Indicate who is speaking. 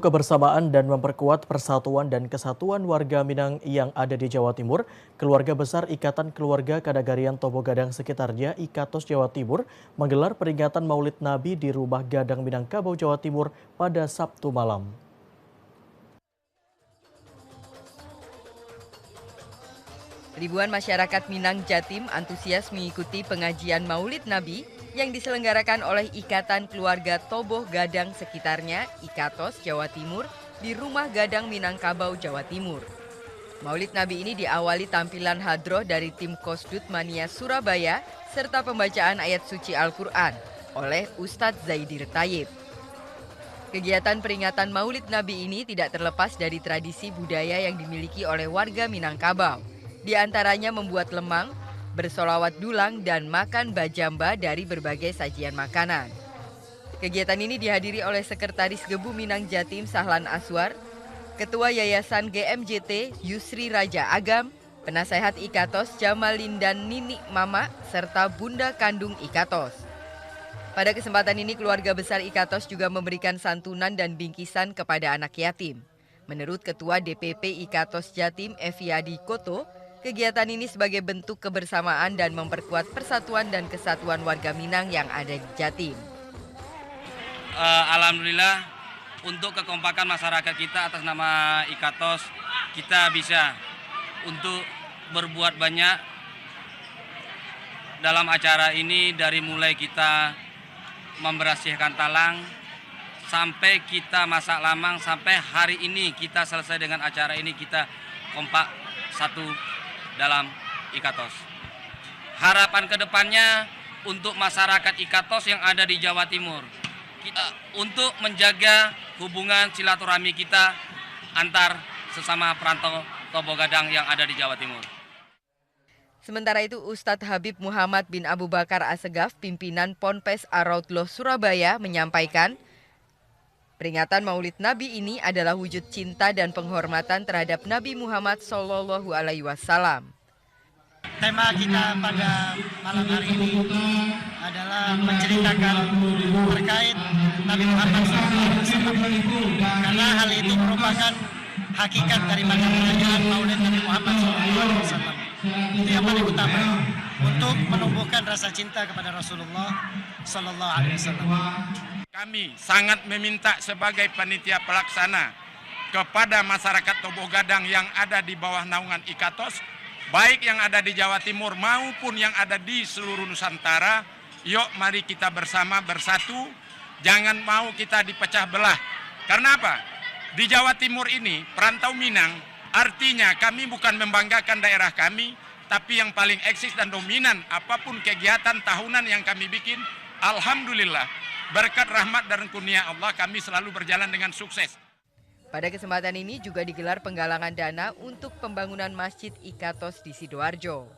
Speaker 1: Bentuk kebersamaan dan memperkuat persatuan dan kesatuan warga Minang yang ada di Jawa Timur, keluarga besar Ikatan Keluarga Kadagarian Tobo Gadang sekitarnya Ikatos Jawa Timur menggelar peringatan Maulid Nabi di Rumah Gadang Minangkabau Jawa Timur pada Sabtu malam.
Speaker 2: Ribuan masyarakat Minang Jatim antusias mengikuti pengajian Maulid Nabi yang diselenggarakan oleh Ikatan Keluarga Tobo Gadang sekitarnya, Ikatos, Jawa Timur, di Rumah Gadang Minangkabau, Jawa Timur. Maulid Nabi ini diawali tampilan hadroh dari tim Kosdut Mania Surabaya serta pembacaan ayat suci Al-Quran oleh Ustadz Zaidir Tayyib. Kegiatan peringatan Maulid Nabi ini tidak terlepas dari tradisi budaya yang dimiliki oleh warga Minangkabau. Di antaranya membuat lemang, bersolawat dulang, dan makan bajamba dari berbagai sajian makanan. Kegiatan ini dihadiri oleh Sekretaris Gebu Minang Jatim Sahlan Aswar, Ketua Yayasan GMJT Yusri Raja Agam, Penasehat Ikatos Jamalindan Nini Mama, serta Bunda Kandung Ikatos. Pada kesempatan ini keluarga besar Ikatos juga memberikan santunan dan bingkisan kepada anak yatim. Menurut Ketua DPP Ikatos Jatim Eviadi Koto, kegiatan ini sebagai bentuk kebersamaan dan memperkuat persatuan dan kesatuan warga Minang yang ada di Jatim.
Speaker 3: Alhamdulillah untuk kekompakan masyarakat kita atas nama Ikatos, kita bisa untuk berbuat banyak dalam acara ini, dari mulai kita membersihkan talang sampai kita masak lamang, sampai hari ini kita selesai dengan acara ini, kita kompak satu dalam Ikatos. Harapan kedepannya untuk masyarakat Ikatos yang ada di Jawa Timur, kita untuk menjaga hubungan silaturahmi kita antar sesama perantau Tobo Gadang yang ada di Jawa Timur.
Speaker 2: Sementara itu Ustadz Habib Muhammad bin Abu Bakar Assegaf, pimpinan Ponpes Ar-Raudloh Surabaya, menyampaikan peringatan Maulid Nabi ini adalah wujud cinta dan penghormatan terhadap Nabi Muhammad SAW.
Speaker 4: Tema kita pada malam hari ini adalah menceritakan terkait Nabi Muhammad SAW, karena hal itu merupakan hakikat daripada perayaan Maulid Nabi Muhammad SAW. Itu yang paling utama untuk menumbuhkan rasa cinta kepada Rasulullah SAW.
Speaker 5: Kami sangat meminta sebagai panitia pelaksana kepada masyarakat Tobo Gadang yang ada di bawah naungan Ikatos, baik yang ada di Jawa Timur maupun yang ada di seluruh Nusantara, yuk mari kita bersama bersatu, jangan mau kita dipecah belah. Karena apa? Di Jawa Timur ini, perantau Minang, artinya kami bukan membanggakan daerah kami, tapi yang paling eksis dan dominan apapun kegiatan tahunan yang kami bikin, alhamdulillah, berkat rahmat dan kurnia Allah kami selalu berjalan dengan sukses.
Speaker 2: Pada kesempatan ini juga digelar penggalangan dana untuk pembangunan Masjid Ikatos di Sidoarjo.